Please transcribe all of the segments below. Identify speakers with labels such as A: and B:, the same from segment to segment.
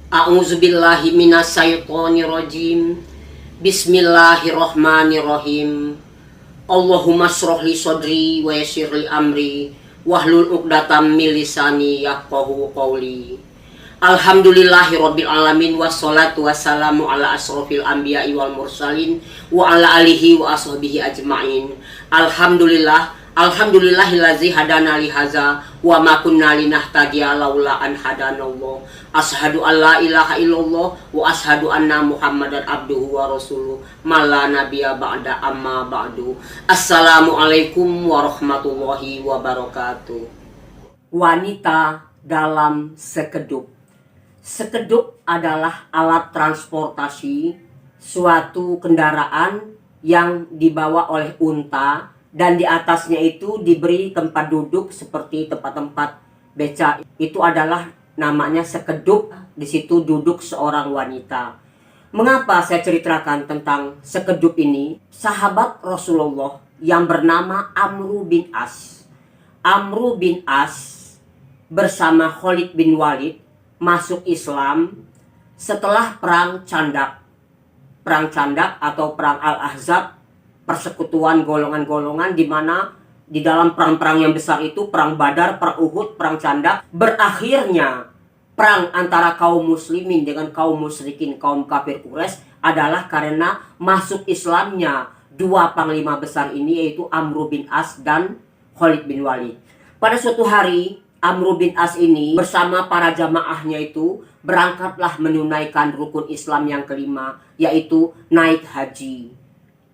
A: A'udzubillahi minasyaitonirrajim. Bismillahirrahmanirrahim. Allahumma shrahli sodri wa yassirli amri wahlul 'uqdatam min lisani yafqahu qawli. Alhamdulillahirabbil alamin wassalatu wassalamu ala asrofil anbiya'i wal mursalin wa ala alihi wa ashabihi ajmain. Alhamdulillahillazi hadana li hadza wa ma kunna linahtadiya laula an hadanallah. Asyhadu an la ilaha illallah wa asyhadu anna Muhammadan abduhu wa rasuluh. Mala nabiyya ba'da amma ba'du. Assalamualaikum warahmatullahi wabarakatuh. Wanita dalam sekedup. Sekedup adalah alat transportasi, suatu kendaraan yang dibawa oleh unta dan di atasnya itu diberi tempat duduk seperti tempat-tempat beca. Itu adalah namanya sekedup. Di situ duduk seorang wanita. Mengapa saya ceritakan tentang sekedup ini? Sahabat Rasulullah yang bernama Amru bin As. Amru bin As bersama Khalid bin Walid masuk Islam setelah perang Candak. Perang Candak atau perang Al-Ahzab, persekutuan golongan-golongan di mana di dalam perang-perang yang besar itu, perang Badar, perang Uhud, perang Candak, berakhirnya perang antara kaum muslimin dengan kaum musyrikin, kaum kafir Quraisy adalah karena masuk Islamnya dua panglima besar ini, yaitu Amru bin As dan Khalid bin Walid. Pada suatu hari Amru bin As ini bersama para jamaahnya itu berangkatlah menunaikan rukun Islam yang kelima, yaitu naik haji.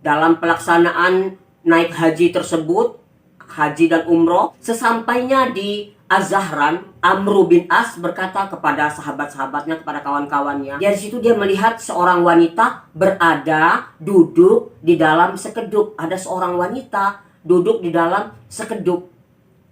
A: Dalam pelaksanaan naik haji tersebut, haji dan umroh, sesampainya di Az-Zahran, Amru bin As berkata kepada sahabat-sahabatnya, kepada kawan-kawannya, dari situ dia melihat seorang wanita berada duduk di dalam sekedup. Ada seorang wanita duduk di dalam sekedup.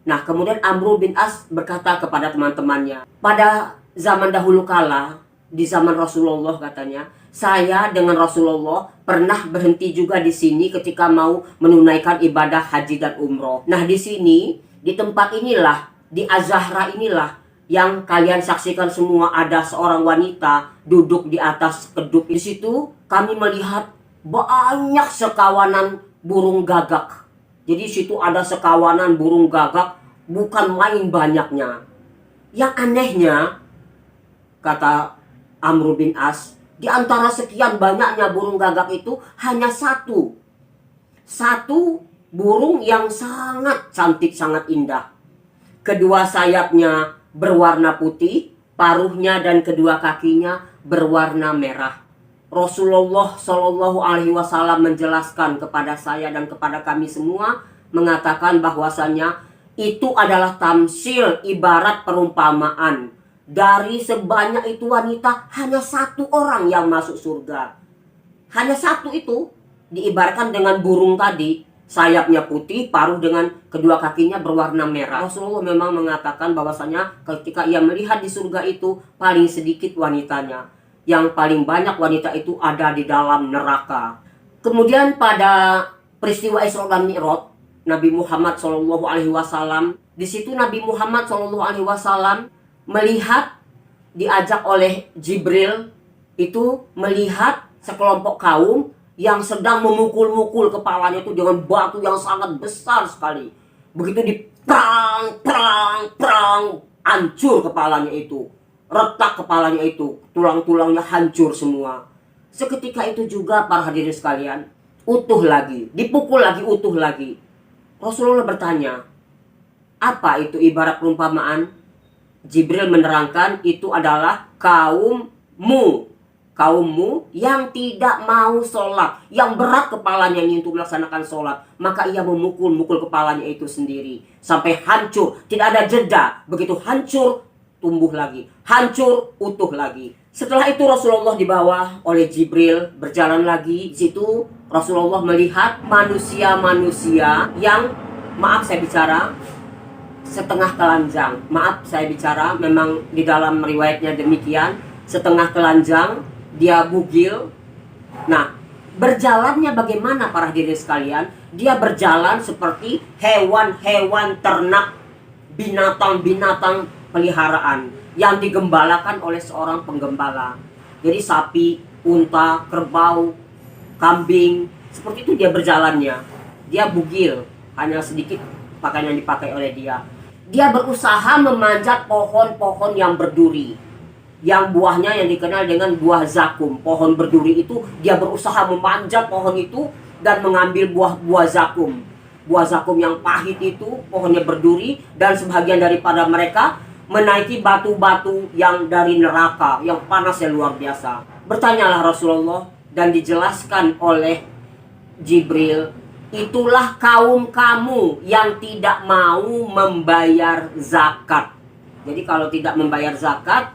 A: Nah, kemudian Amru bin As berkata kepada teman-temannya, pada zaman dahulu kala, di zaman Rasulullah katanya, saya dengan Rasulullah pernah berhenti juga di sini ketika mau menunaikan ibadah haji dan umroh. Nah, di sini, di tempat inilah, di Az-Zahra inilah yang kalian saksikan semua, ada seorang wanita duduk di atas sekedup. Di situ kami melihat banyak sekawanan burung gagak. Jadi di situ ada sekawanan burung gagak, bukan main banyaknya. Yang anehnya, kata Amru bin As, di antara sekian banyaknya burung gagak itu hanya satu burung yang sangat cantik, sangat indah. Kedua sayapnya berwarna putih, paruhnya dan kedua kakinya berwarna merah. Rasulullah Shallallahu Alaihi Wasallam menjelaskan kepada saya dan kepada kami semua, mengatakan bahwasannya itu adalah tamsil, ibarat perumpamaan. Dari sebanyak itu wanita, hanya satu orang yang masuk surga. Hanya satu itu diibaratkan dengan burung tadi, sayapnya putih, paruh dengan kedua kakinya berwarna merah. Rasulullah memang mengatakan bahwasanya ketika ia melihat di surga itu paling sedikit wanitanya. Yang paling banyak wanita itu ada di dalam neraka. Kemudian pada peristiwa Isra dan Mi'raj, Nabi Muhammad SAW, di situ Nabi Muhammad SAW melihat, diajak oleh Jibril itu melihat sekelompok kaum yang sedang memukul-mukul kepalanya itu dengan batu yang sangat besar sekali. Begitu diperang, hancur kepalanya itu, retak kepalanya itu, tulang-tulangnya hancur semua. Seketika itu juga para hadirin sekalian, utuh lagi, dipukul lagi, utuh lagi. Rasulullah bertanya, apa itu ibarat perumpamaan? Jibril menerangkan, itu adalah kaummu yang tidak mau sholat, yang berat kepalanya ini untuk melaksanakan sholat, maka ia memukul kepalanya itu sendiri sampai hancur, tidak ada jeda. Begitu hancur, tumbuh lagi, hancur, utuh lagi. Setelah itu Rasulullah dibawa oleh Jibril berjalan lagi. Di situ Rasulullah melihat manusia-manusia yang, maaf saya bicara, setengah telanjang. Maaf saya bicara, memang di dalam riwayatnya demikian, setengah telanjang, dia bugil. Nah, berjalannya bagaimana para hadirin sekalian? Dia berjalan seperti hewan-hewan ternak, binatang-binatang peliharaan. yang digembalakan oleh seorang penggembala. Jadi sapi, unta, kerbau, kambing, seperti itu dia berjalannya. Dia bugil, hanya sedikit pakaian yang dipakai oleh dia. Dia berusaha memanjat pohon-pohon yang berduri, yang buahnya yang dikenal dengan buah zakum. Pohon berduri itu dia berusaha memanjat pohon itu dan mengambil buah zakum. Buah zakum yang pahit itu, pohonnya berduri, dan sebagian daripada mereka menaiki batu-batu yang dari neraka, yang panasnya luar biasa. Bertanyalah Rasulullah dan dijelaskan oleh Jibril, itulah kaum kamu yang tidak mau membayar zakat. Jadi kalau tidak membayar zakat,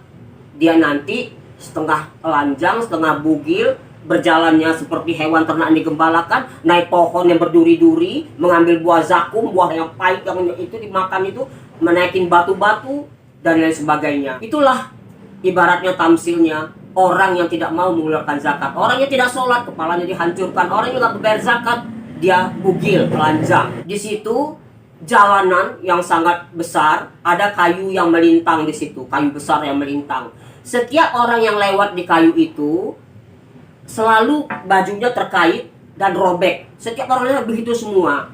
A: dia nanti setengah telanjang, setengah bugil, berjalannya seperti hewan ternak yang digembalakan, naik pohon yang berduri-duri, mengambil buah zakum, buah yang pahit yang itu dimakan itu, menaikin batu-batu dan lain sebagainya. Itulah ibaratnya tamsilnya orang yang tidak mau mengeluarkan zakat. Orang yang tidak sholat, kepalanya dihancurkan. Orang yang tidak membayar zakat, dia bugil, telanjang. Di situ jalanan yang sangat besar, ada kayu yang melintang di situ, kayu besar yang melintang. Setiap orang yang lewat di kayu itu selalu bajunya terkait dan robek. Setiap orangnya begitu semua.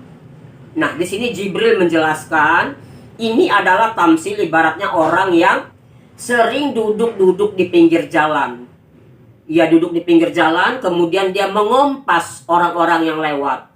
A: Nah, di sini Jibril menjelaskan, ini adalah tamsil ibaratnya orang yang sering duduk-duduk di pinggir jalan. Ia duduk di pinggir jalan, kemudian dia mengompas orang-orang yang lewat.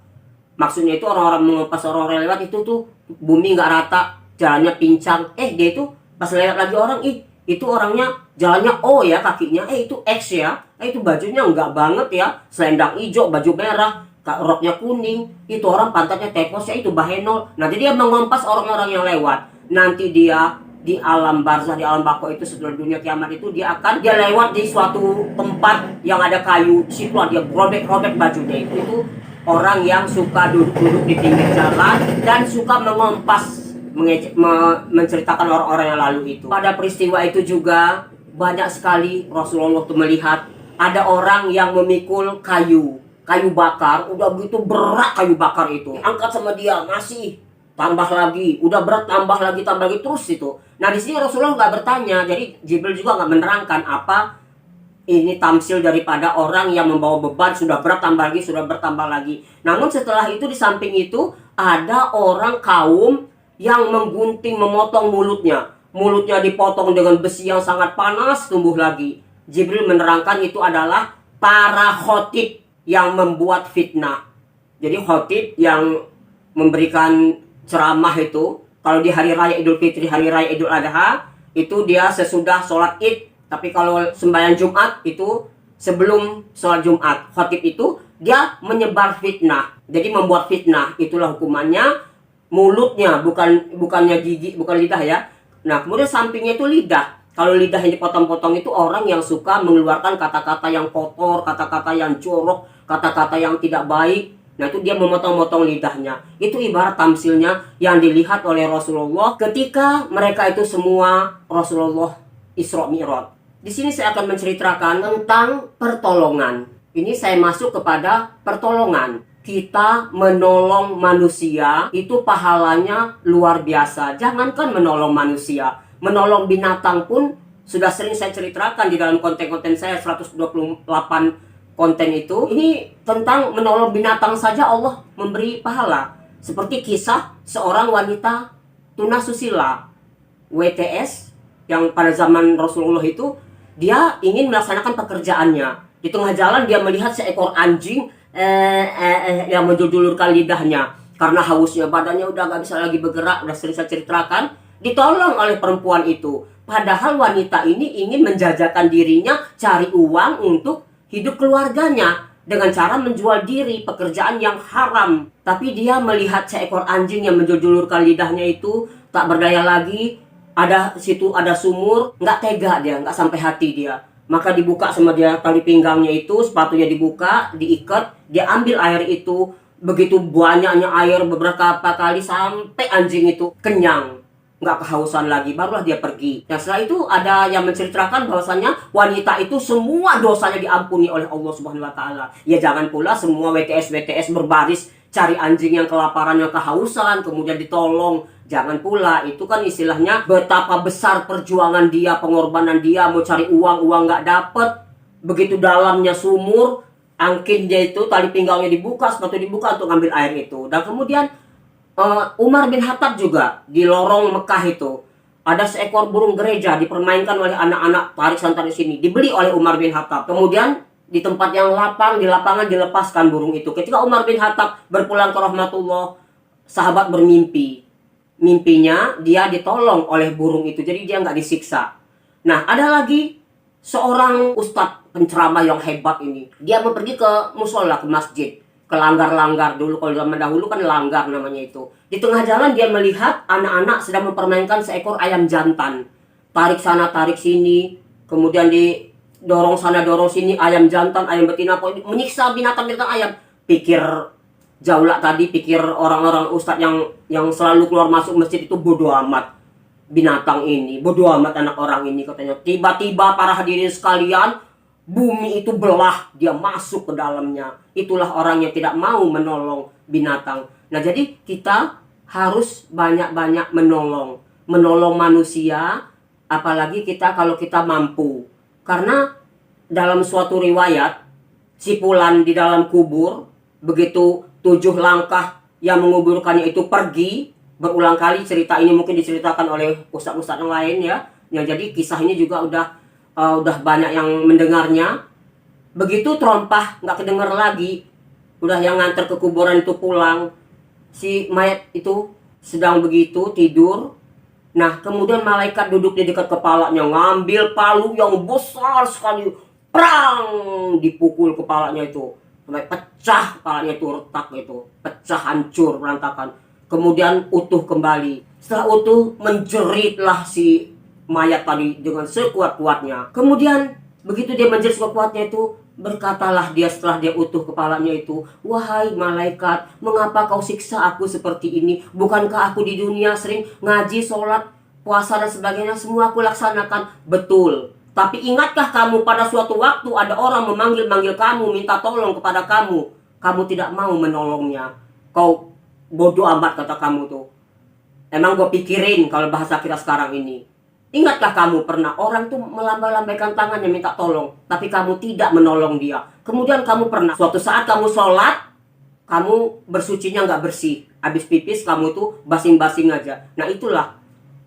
A: Maksudnya itu orang-orang mengompas orang-orang yang lewat itu tuh bumi nggak rata, jalannya pincang. Dia itu pas lewat lagi orang, itu orangnya jalannya O ya kakinya, itu X ya, itu bajunya enggak banget ya, selendang hijau, baju merah, roknya kuning, itu orang pantatnya tepos ya, itu bahenol. Nanti dia mengompas orang-orang yang lewat. Nanti dia di alam barzah, di alam bako itu setelah dunia kiamat itu dia lewat di suatu tempat yang ada kayu, situlah dia robek-robek bajunya itu orang yang suka duduk-duduk di pinggir jalan dan suka mengompas, menceritakan orang-orang yang lalu itu. Pada peristiwa itu juga banyak sekali Rasulullah tuh melihat ada orang yang memikul kayu bakar, udah begitu berat kayu bakar itu. Angkat sama dia, masih tambah lagi, udah berat tambah lagi terus itu. Nah, di sini Rasulullah nggak bertanya, jadi Jibril juga nggak menerangkan apa ini tamsil daripada orang yang membawa beban sudah berat tambah lagi, sudah bertambah lagi. Namun setelah itu di samping itu ada orang kaum yang menggunting, memotong mulutnya. Mulutnya dipotong dengan besi yang sangat panas, tumbuh lagi. Jibril menerangkan itu adalah para khotib yang membuat fitnah. Jadi khotib yang memberikan ceramah itu, kalau di hari raya Idul Fitri, hari raya Idul Adha, itu dia sesudah sholat Id. Tapi kalau sembahyang Jumat itu sebelum sholat Jumat. Khotib itu dia menyebar fitnah. Jadi membuat fitnah, itulah hukumannya. Mulutnya, bukannya gigi, bukan lidah ya. Nah, kemudian sampingnya itu lidah. Kalau lidah yang dipotong-potong itu orang yang suka mengeluarkan kata-kata yang kotor, kata-kata yang jorok, kata-kata yang tidak baik. Nah, itu dia memotong-motong lidahnya. Itu ibarat tamsilnya yang dilihat oleh Rasulullah ketika mereka itu semua Rasulullah Isra Mi'raj. Di sini saya akan menceritakan tentang pertolongan. Ini saya masuk kepada pertolongan. Kita menolong manusia itu pahalanya luar biasa. Jangankan menolong manusia, menolong binatang pun sudah sering saya ceritakan di dalam konten-konten saya 128 konten itu. Ini tentang menolong binatang saja Allah memberi pahala. Seperti kisah seorang wanita tunasusila WTS yang pada zaman Rasulullah itu dia ingin melaksanakan pekerjaannya. Di tengah jalan dia melihat seekor anjing yang menjulurkan lidahnya karena hausnya, badannya udah gak bisa lagi bergerak, udah sering saya ceritakan. Ditolong oleh perempuan itu, padahal wanita ini ingin menjajakan dirinya, cari uang untuk hidup keluarganya dengan cara menjual diri, pekerjaan yang haram. Tapi dia melihat seekor anjing yang menjulurkan lidahnya itu tak berdaya lagi, ada situ ada sumur, nggak tega dia, nggak sampai hati dia. Maka dibuka sama dia tali pinggangnya itu, sepatunya dibuka, diikat, dia ambil air itu. Begitu banyaknya air beberapa kali sampai anjing itu kenyang, nggak kehausan lagi, barulah dia pergi. Nah, setelah itu ada yang menceritakan bahwasannya wanita itu semua dosanya diampuni oleh Allah Subhanahu Wa Taala. Ya jangan pula semua WTS berbaris cari anjing yang kelaparan, yang kehausan, kemudian ditolong Jangan pula, itu kan istilahnya betapa besar perjuangan dia, pengorbanan dia, mau cari uang nggak dapet. Begitu dalamnya sumur, angkinnya itu, tali pinggangnya dibuka, sepatu dibuka untuk ngambil air itu. Dan kemudian Umar bin Khattab juga, di lorong Mekah itu, ada seekor burung gereja dipermainkan oleh anak-anak tarik santarik sini. Dibeli oleh Umar bin Khattab. Kemudian di tempat yang lapang, di lapangan dilepaskan burung itu. Ketika Umar bin Khattab berpulang ke rahmatullah, sahabat bermimpi. Mimpinya dia ditolong oleh burung itu, jadi dia nggak disiksa. Nah, ada lagi seorang ustadz penceramah yang hebat ini. Dia mau pergi ke musola, ke masjid, ke langgar-langgar dulu. Kalau zaman dahulu kan langgar namanya itu. Di tengah jalan dia melihat anak-anak sedang mempermainkan seekor ayam jantan. Tarik sana, tarik sini, kemudian di dorong sana dorong sini, ayam jantan, ayam betina, menyiksa binatang-binatang ayam. Pikir Jaulak tadi, pikir orang-orang ustadz yang selalu keluar masuk masjid itu bodoh amat binatang ini, bodoh amat anak orang ini katanya. Tiba-tiba para hadirin sekalian, bumi itu belah, dia masuk ke dalamnya. Itulah orang yang tidak mau menolong binatang. Nah, jadi kita harus banyak-banyak menolong manusia, apalagi kalau kita mampu. Karena dalam suatu riwayat, si fulan di dalam kubur, begitu 7 langkah yang menguburkannya itu pergi, berulang kali cerita ini mungkin diceritakan oleh ustadz-ustadz yang lain ya. Yang jadi kisah ini juga udah banyak yang mendengarnya. Begitu terompah nggak kedengar lagi, udah yang nganter ke kuburan itu pulang, si mayat itu sedang begitu tidur. Nah, kemudian malaikat duduk di dekat kepalanya, ngambil palu yang besar sekali, prang, dipukul kepalanya itu sampai pecah, kepalanya itu retak itu, pecah, hancur, berantakan. Kemudian utuh kembali. Setelah utuh, menjeritlah si mayat tadi dengan sekuat-kuatnya. Kemudian begitu dia menjerit sekuat-kuatnya itu, berkatalah dia setelah dia utuh kepalanya itu, "Wahai malaikat, mengapa kau siksa aku seperti ini? Bukankah aku di dunia sering ngaji, sholat, puasa dan sebagainya, semua aku laksanakan?" Betul. Tapi ingatkah kamu pada suatu waktu ada orang memanggil-manggil kamu, minta tolong kepada kamu, kamu tidak mau menolongnya. Kau bodoh amat, kata kamu tuh. Emang gue pikirin kalau bahasa kita sekarang ini. Ingatkah kamu pernah orang tuh melambai-lambaikan tangannya minta tolong, tapi kamu tidak menolong dia. Kemudian kamu pernah suatu saat kamu sholat, kamu bersucinya nggak bersih, habis pipis kamu tuh basing-basing aja. Nah, itulah.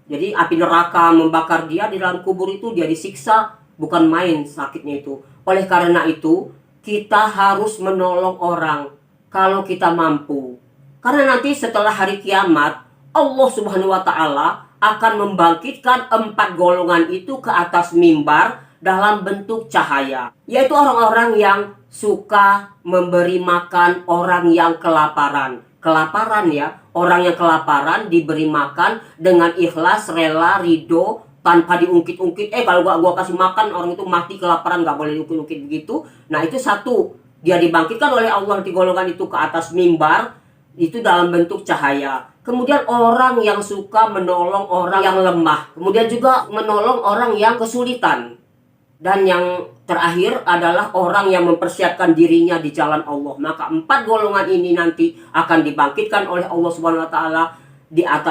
A: Jadi api neraka membakar dia di dalam kubur itu, dia disiksa, bukan main sakitnya itu. Oleh karena itu, kita harus menolong orang kalau kita mampu. Karena nanti setelah hari kiamat, Allah Subhanahu wa Ta'ala akan membangkitkan 4 golongan itu ke atas mimbar dalam bentuk cahaya, yaitu orang-orang yang suka memberi makan orang yang kelaparan. Kelaparan ya, orang yang kelaparan diberi makan dengan ikhlas, rela, ridho, tanpa diungkit-ungkit. Kalau gua kasih makan, orang itu mati kelaparan, gak boleh diungkit-ungkit begitu. Nah, itu satu, dia dibangkitkan oleh Allah di golongan itu ke atas mimbar, itu dalam bentuk cahaya. Kemudian orang yang suka menolong orang yang lemah, kemudian juga menolong orang yang kesulitan. Dan yang terakhir adalah orang yang mempersiapkan dirinya di jalan Allah. Maka 4 golongan ini nanti akan dibangkitkan oleh Allah Subhanahu wa Ta'ala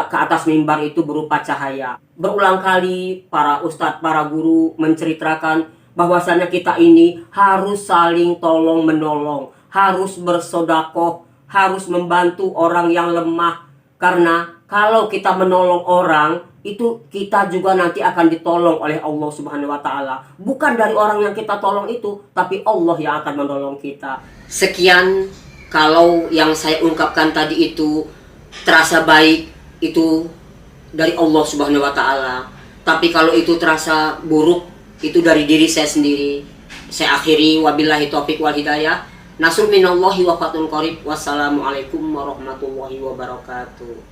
A: ke atas mimbar itu berupa cahaya. Berulang kali para ustadz, para guru menceritakan bahwasannya kita ini harus saling tolong menolong, harus bersodakoh, harus membantu orang yang lemah. Karena kalau kita menolong orang, itu kita juga nanti akan ditolong oleh Allah Subhanahu wa Ta'ala. Bukan dari orang yang kita tolong itu, tapi Allah yang akan menolong kita. Sekian, kalau yang saya ungkapkan tadi itu terasa baik, itu dari Allah Subhanahu wa Ta'ala. Tapi kalau itu terasa buruk, itu dari diri saya sendiri. Saya akhiri, wabillahi taufiq wal hidayah. Nasrun minallahi wa fathun qarib. Wassalamualaikum warahmatullahi wabarakatuh.